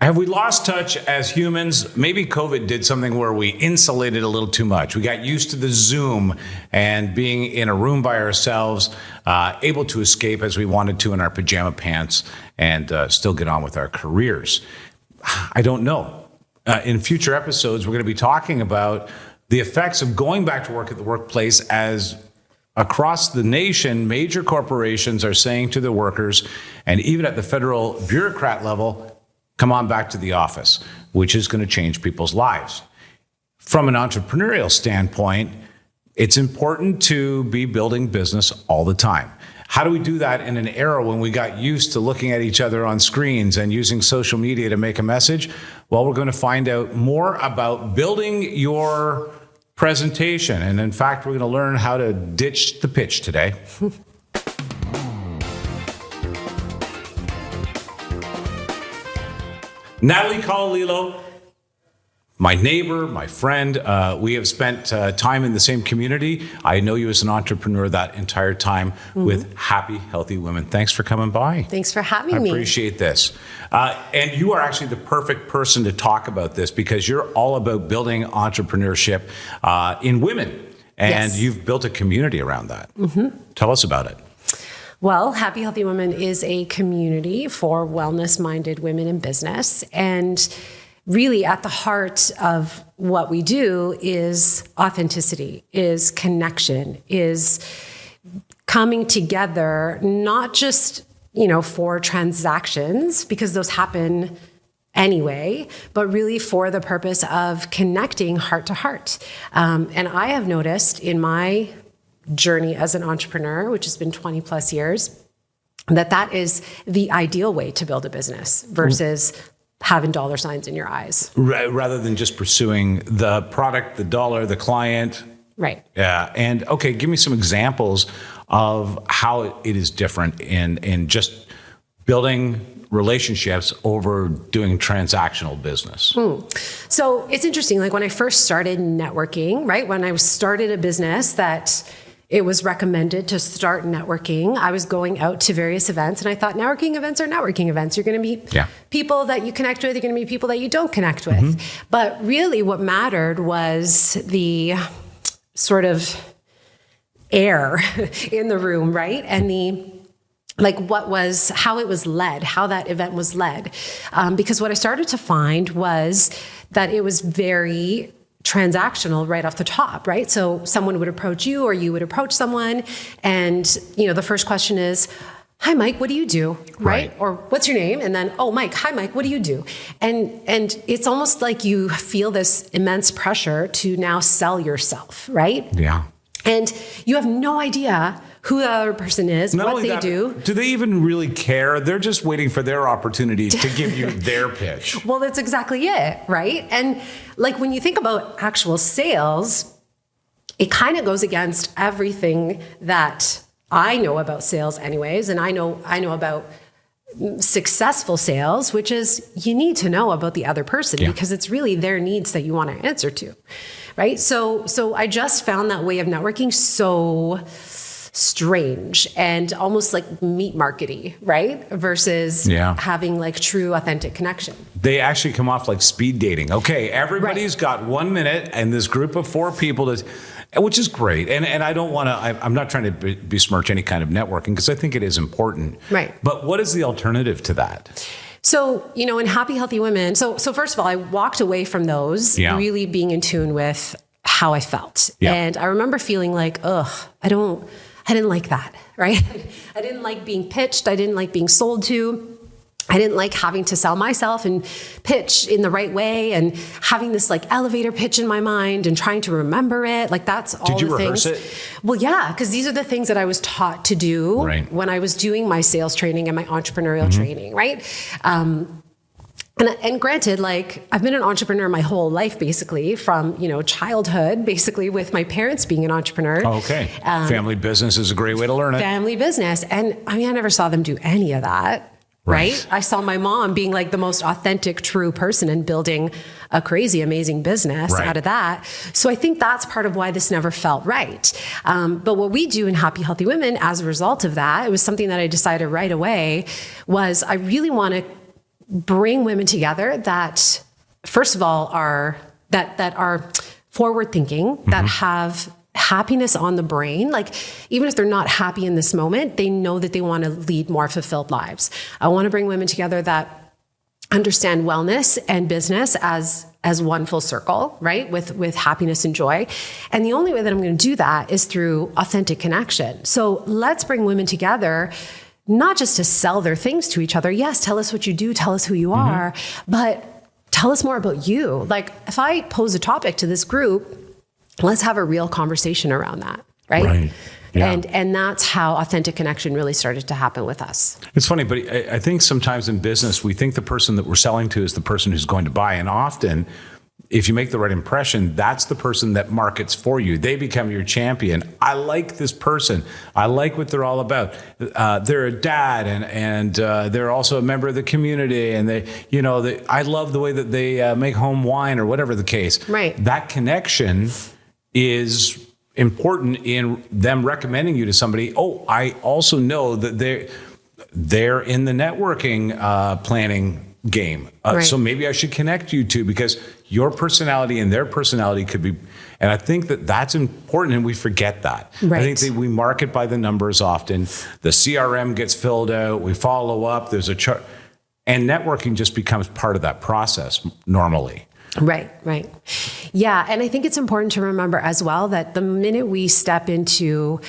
Have we lost touch as humans? Maybe COVID did something where we insulated a little too much. We got used to the Zoom and being in a room by ourselves, able to escape as we wanted to in our pajama pants and still get on with our careers. I don't know. In future episodes, we're going to be talking about the effects of going back to work at the workplace as across the nation, major corporations are saying to the workers, and even at the federal bureaucrat level, come on back to the office, which is going to change people's lives. From an entrepreneurial standpoint, it's important to be building business all the time. How do we do that in an era when we got used to looking at each other on screens and using social media to make a message? Well, we're going to find out more about building your presentation. And in fact, we're going to learn how to ditch the pitch today. Natalie Colalillo, my neighbor, my friend. We have spent time in the same community. I know you as an entrepreneur that entire time with Happy Healthy Women. Thanks for coming by. Thanks for having me. I appreciate this. And you are actually the perfect person to talk about this because you're all about building entrepreneurship in women. And you've built a community around that. Tell us about it. Well, Happy Healthy Women is a community for wellness-minded women in business. And really at the heart of what we do is authenticity, is connection, is coming together, not just, for transactions, because those happen anyway, but really for the purpose of connecting heart to heart. And I have noticed in my journey as an entrepreneur, which has been 20 plus years, that is the ideal way to build a business versus having dollar signs in your eyes. Rather than just pursuing the product, the dollar, the client. Right. Yeah. And okay, give me some examples of how it is different in just building relationships over doing transactional business. So it's interesting. Like when I first started networking, right? When I started a business that it was recommended to start networking, I was going out to various events and I thought networking events are networking events. You're going to meet people that you connect with. You're going to meet people that you don't connect with. But really what mattered was the sort of air in the room, right? And how it was led, how that event was led. Because what I started to find was that it was very transactional right off the top, right? So someone would approach you or you would approach someone and, the first question is, hi, Mike, what do you do? Right? Or what's your name? And then, oh, Mike, hi, Mike, what do you do? And it's almost like you feel this immense pressure to now sell yourself, right? Yeah. And you have no idea who the other person is, what they do. Do they even really care? They're just waiting for their opportunity to give you their pitch. Well, that's exactly it, right? And like when you think about actual sales, it kind of goes against everything that I know about sales anyways. And I know about successful sales, which is you need to know about the other person because it's really their needs that you want to answer to, right? So I just found that way of networking so strange and almost like meat markety, right? Versus having like true authentic connection. They actually come off like speed dating. Okay, everybody's got 1 minute and this group of 4 people, which is great. And I don't want to, I'm not trying to besmirch any kind of networking because I think it is important. Right. But what is the alternative to that? So, in Happy Healthy Women, so first of all, I walked away from those really being in tune with how I felt. And I remember feeling like, I didn't like that, right? I didn't like being pitched. I didn't like being sold to. I didn't like having to sell myself and pitch in the right way and having this like elevator pitch in my mind and trying to remember it. Like that's all the things. Did you rehearse it? Well, yeah, because these are the things that I was taught to do when I was doing my sales training and my entrepreneurial training, right? And granted, like I've been an entrepreneur my whole life, basically from, childhood, basically with my parents being an entrepreneur. Okay. Family business is a great way to learn it. Family business. And I never saw them do any of that. Right. I saw my mom being like the most authentic, true person and building a crazy, amazing business out of that. So I think that's part of why this never felt right. But what we do in Happy Healthy Women as a result of that, it was something that I decided right away was I really want to bring women together that, first of all, are forward thinking, that have happiness on the brain. Like, even if they're not happy in this moment, they know that they want to lead more fulfilled lives. I want to bring women together that understand wellness and business as one full circle, right? With happiness and joy. And the only way that I'm going to do that is through authentic connection. So let's bring women together, not just to sell their things to each other. Yes, tell us what you do, tell us who you are, but tell us more about you. Like, if I pose a topic to this group, let's have a real conversation around that, right? Right. Yeah. And that's how authentic connection really started to happen with us. It's funny, but I think sometimes in business, we think the person that we're selling to is the person who's going to buy. And often, if you make the right impression, that's the person that markets for you. They become your champion. I like this person. I like what they're all about. They're a dad, and they're also a member of the community. And I love the way that they make home wine, or whatever the case. Right. That connection is important in them recommending you to somebody. Oh, I also know that they're in the networking planning game. Right. So maybe I should connect you to, because your personality and their personality could be, and I think that that's important, and we forget that. Right. I think that we market by the numbers often. The CRM gets filled out, we follow up, there's a chart, and networking just becomes part of that process normally. Right. Yeah. And I think it's important to remember as well that the minute we step into,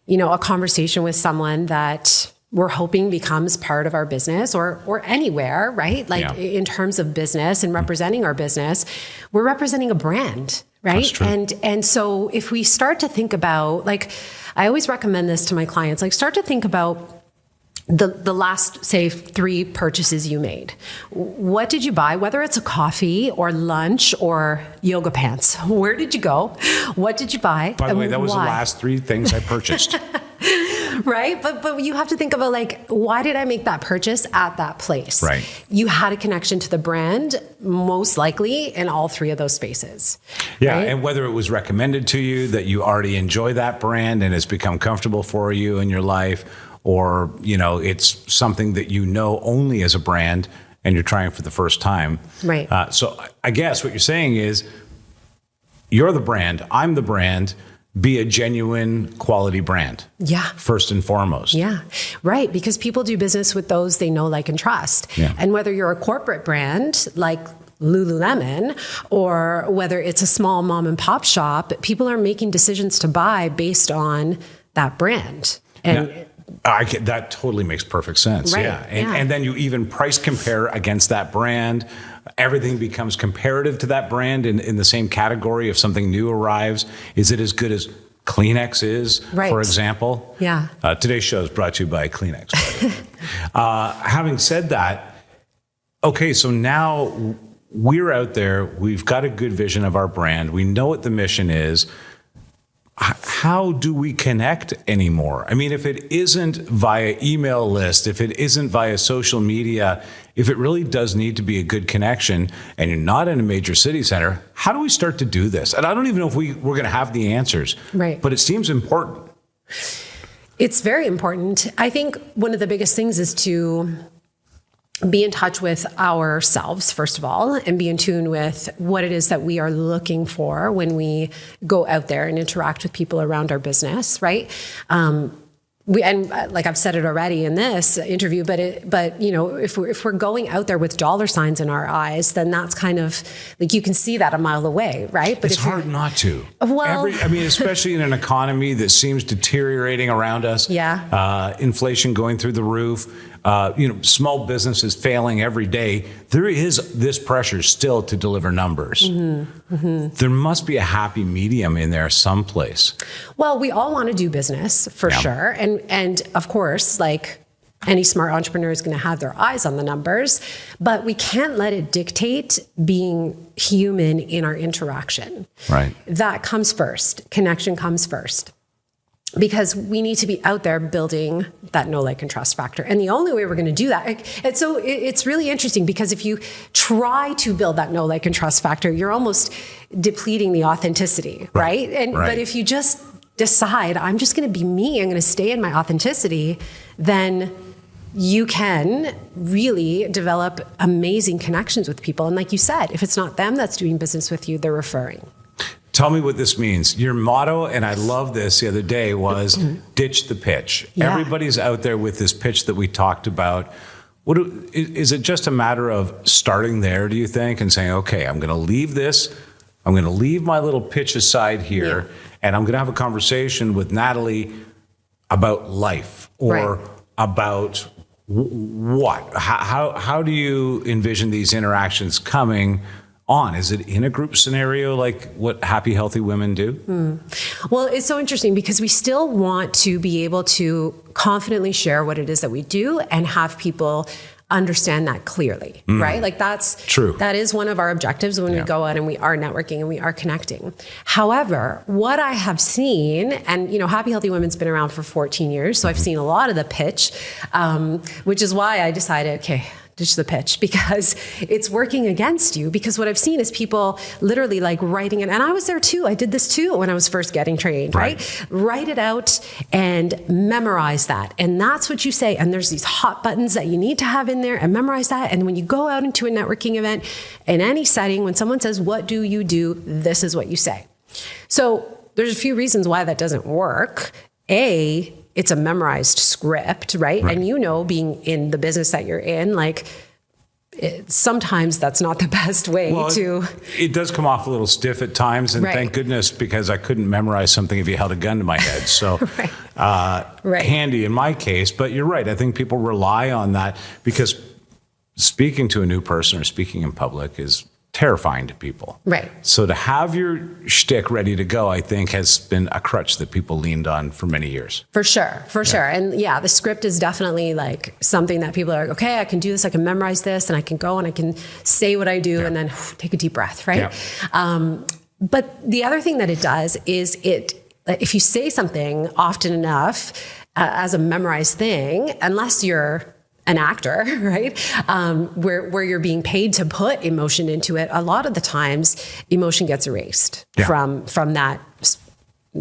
a conversation with someone that we're hoping becomes part of our business or anywhere, right? Like in terms of business and representing our business, we're representing a brand, right? That's true. And so if we start to think about, like, I always recommend this to my clients, like, start to think about the last, say, 3 purchases you made. What did you buy? Whether it's a coffee or lunch or yoga pants. Where did you go? What did you buy? By the way, that was why? the last 3 things I purchased. Right? But you have to think about, like, why did I make that purchase at that place? Right. You had a connection to the brand, most likely in all 3 of those spaces. Yeah. Right? And whether it was recommended to you, that you already enjoy that brand and it's become comfortable for you in your life, or, it's something that only as a brand and you're trying for the first time. Right. So I guess what you're saying is, you're the brand, I'm the brand, be a genuine quality brand. Yeah. First and foremost. Yeah, right. Because people do business with those they know, like, and trust. Yeah. And whether you're a corporate brand like Lululemon, or whether it's a small mom and pop shop, people are making decisions to buy based on that brand. And that totally makes perfect sense. Right, Yeah. And then you even price compare against that brand. Everything becomes comparative to that brand in the same category. If something new arrives, is it as good as Kleenex is, Right. for example? Yeah. Today's show is brought to you by Kleenex. By the way. Having said that, okay, so now we're out there. We've got a good vision of our brand. We know what the mission is. How do we connect anymore? I mean, if it isn't via email list, if it isn't via social media, if it really does need to be a good connection and you're not in a major city center, how do we start to do this? And I don't even know if we're going to have the answers, Right. But it seems important. it's very important. I think one of the biggest things is to be in touch with ourselves, first of all, and be in tune with what it is that we are looking for when we go out there and interact with people around our business, right? Like I've said it already in this interview, but if we're going out there with dollar signs in our eyes, then that's kind of like, you can see that a mile away, right? But it's hard not to. Well, especially in an economy that seems deteriorating around us. Yeah. Inflation going through the roof. Small businesses failing every day. There is this pressure still to deliver numbers. Mm-hmm, mm-hmm. There must be a happy medium in there someplace. Well, we all want to do business for sure. And of course, like any smart entrepreneur is going to have their eyes on the numbers, but we can't let it dictate being human in our interaction. Right. That comes first. Connection comes first. Because we need to be out there building that know, like, and trust factor. And the only way we're going to do that, and so it's really interesting, because if you try to build that know, like, and trust factor, you're almost depleting the authenticity, right? But if you just decide, I'm just going to be me, I'm going to stay in my authenticity, then you can really develop amazing connections with people. And like you said, if it's not them that's doing business with you, they're referring. Tell me what this means. Your motto, and I love this the other day, was ditch the pitch. Yeah. Everybody's out there with this pitch that we talked about. Is it just a matter of starting there, do you think, and saying, okay, I'm going to leave this, I'm going to leave my little pitch aside here, and I'm going to have a conversation with Natalie about life or about what? How do you envision these interactions coming on? Is it in a group scenario like what Happy Healthy Women do? Well, it's so interesting because we still want to be able to confidently share what it is that we do and have people understand that clearly, right? Like that's true. That is one of our objectives when we go out and we are networking and we are connecting. However, what I have seen, and Happy Healthy Women's been around for 14 years, so I've seen a lot of the pitch, which is why I decided, okay, ditch the pitch, because it's working against you. Because what I've seen is people literally like writing it, and I was there too. I did this too when I was first getting trained, right? Write it out and memorize that. And that's what you say. And there's these hot buttons that you need to have in there and memorize that. And when you go out into a networking event, in any setting, when someone says, what do you do? This is what you say. So there's a few reasons why that doesn't work. It's a memorized script, right? And being in the business that you're in, like sometimes that's not the best way to. It does come off a little stiff at times, and thank goodness, because I couldn't memorize something if you held a gun to my head. So handy in my case, but you're right. I think people rely on that because speaking to a new person or speaking in public is terrifying to people. Right. So to have your shtick ready to go, I think has been a crutch that people leaned on for many years. For sure. And the script is definitely like something that people are like, okay, I can do this, I can memorize this, and I can go and I can say what I do and then take a deep breath, right? Yeah. But the other thing that it does is if you say something often enough as a memorized thing, unless you're an actor, right? Where you're being paid to put emotion into it, a lot of the times emotion gets erased from that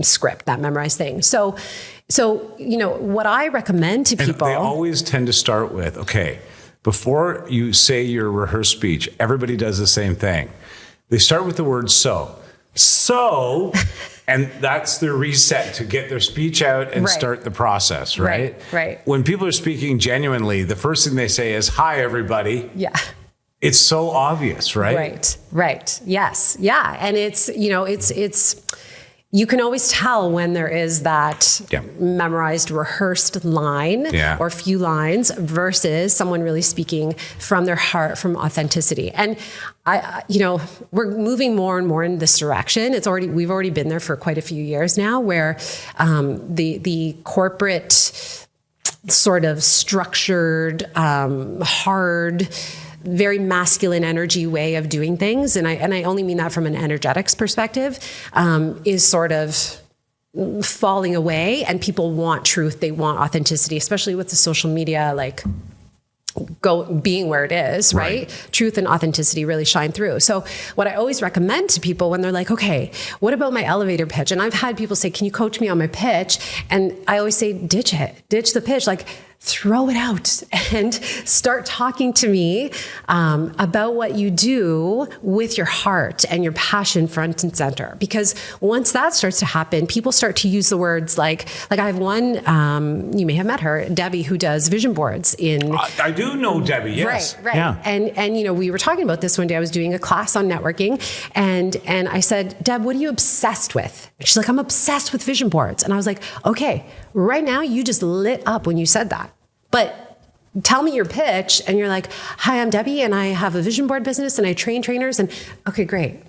script, that memorized thing. So what I recommend to people, they always tend to start with, okay, before you say your rehearsed speech, everybody does the same thing. They start with the word so, and that's their reset to get their speech out and start the process, right? Right. When people are speaking genuinely, the first thing they say is, hi, everybody. Yeah. It's so obvious, right? Right. Yes. Yeah. And it's you can always tell when there is that memorized, rehearsed line or few lines versus someone really speaking from their heart, from authenticity. And we're moving more and more in this direction. We've already been there for quite a few years now, where the corporate sort of structured, hard, very masculine energy way of doing things, and I only mean that from an energetics perspective, is sort of falling away, and people want truth, they want authenticity, especially with the social media, like being where it is, right? Truth and authenticity really shine through. So what I always recommend to people when they're like, okay, what about my elevator pitch? And I've had people say, can you coach me on my pitch? And I always say, ditch the pitch. Like, throw it out and start talking to me about what you do with your heart and your passion front and center. Because once that starts to happen, people start to use the words like I have one, you may have met her, Debbie, who does vision boards in. I do know Debbie, yes. Right. Yeah. And we were talking about this one day. I was doing a class on networking, and I said, Deb, what are you obsessed with? And she's like, I'm obsessed with vision boards. And I was like, okay, right now you just lit up when you said that. But tell me your pitch, and you're like, hi, I'm Debbie, and I have a vision board business, and I train trainers, and okay, great.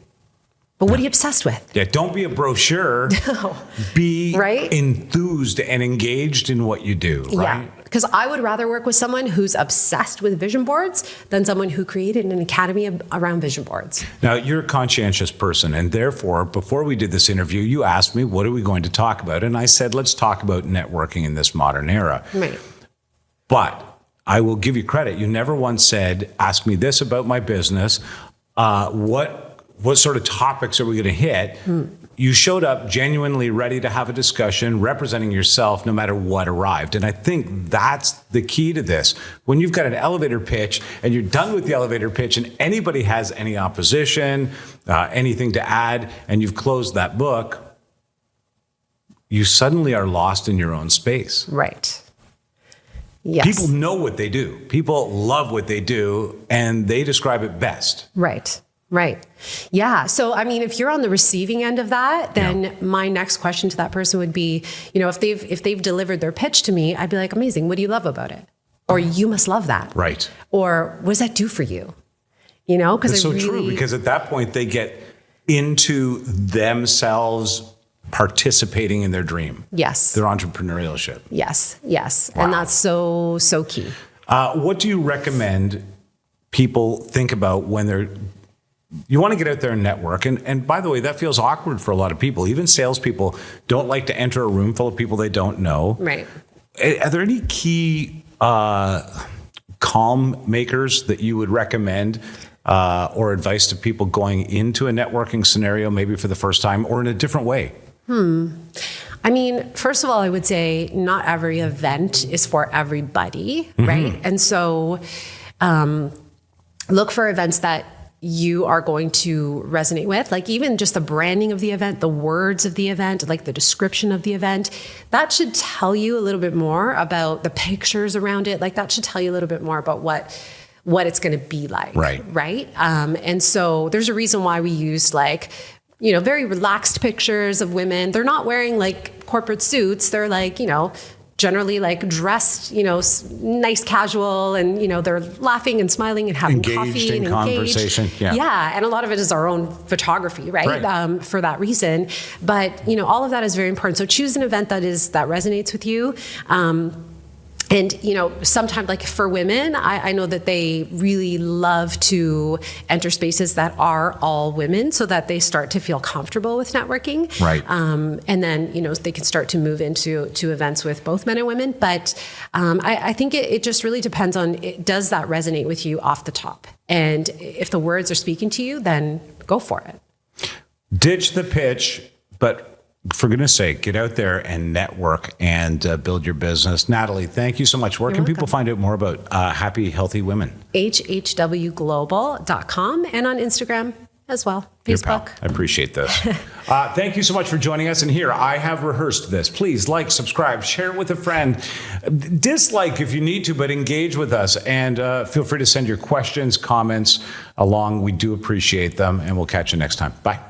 But what are you obsessed with? Yeah, don't be a brochure. No. Be enthused and engaged in what you do, right? Yeah, because I would rather work with someone who's obsessed with vision boards than someone who created an academy around vision boards. Now, you're a conscientious person, and therefore, before we did this interview, you asked me, what are we going to talk about? And I said, let's talk about networking in this modern era. Right. But I will give you credit. You never once said, ask me this about my business. What what sort of topics are we going to hit? You showed up genuinely ready to have a discussion, representing yourself no matter what arrived. And I think that's the key to this. When you've got an elevator pitch and you're done with the elevator pitch and anybody has any opposition, anything to add, and you've closed that book, you suddenly are lost in your own space. Right. Yes. People know what they do. People love what they do, and they describe it best. Right. Right. Yeah. So, I mean, if you're on the receiving end of that, then my next question to that person would be, if they've delivered their pitch to me, I'd be like, amazing. What do you love about it? Or you must love that. Right. Or what does that do for you? Because it's so true, because at that point they get into themselves participating in their dream. Yes. Their entrepreneurship. Yes. Yes. Wow. And that's so key. What do you recommend people think about when you want to get out there and network? And by the way, that feels awkward for a lot of people. Even salespeople don't like to enter a room full of people they don't know. Right. Are there any key calm makers that you would recommend or advice to people going into a networking scenario, maybe for the first time or in a different way? I mean, first of all, I would say not every event is for everybody, right? And so look for events that you are going to resonate with, like even just the branding of the event, the words of the event, like the description of the event. That should tell you a little bit more about the pictures around it. Like that should tell you a little bit more about what it's going to be like. Right. And so there's a reason why we used very relaxed pictures of women. They're not wearing like corporate suits. They're like, generally like dressed, nice casual, and, they're laughing and smiling and having coffee and conversation. Yeah. And a lot of it is our own photography, right? For that reason. But, all of that is very important. So choose an event that resonates with you. And, sometimes like for women, I know that they really love to enter spaces that are all women so that they start to feel comfortable with networking. Right. And then, they can start to move into events with both men and women. But I think it just really depends on, does that resonate with you off the top? And if the words are speaking to you, then go for it. Ditch the pitch, but for goodness sake, get out there and network and build your business. Natalie, thank you so much. Where can people find out more about Happy Healthy Women? hhwglobal.com and on Instagram as well. Facebook. I appreciate this. Thank you so much for joining us. And here, I have rehearsed this. Please like, subscribe, share it with a friend. Dislike if you need to, but engage with us. And feel free to send your questions, comments along. We do appreciate them. And we'll catch you next time. Bye.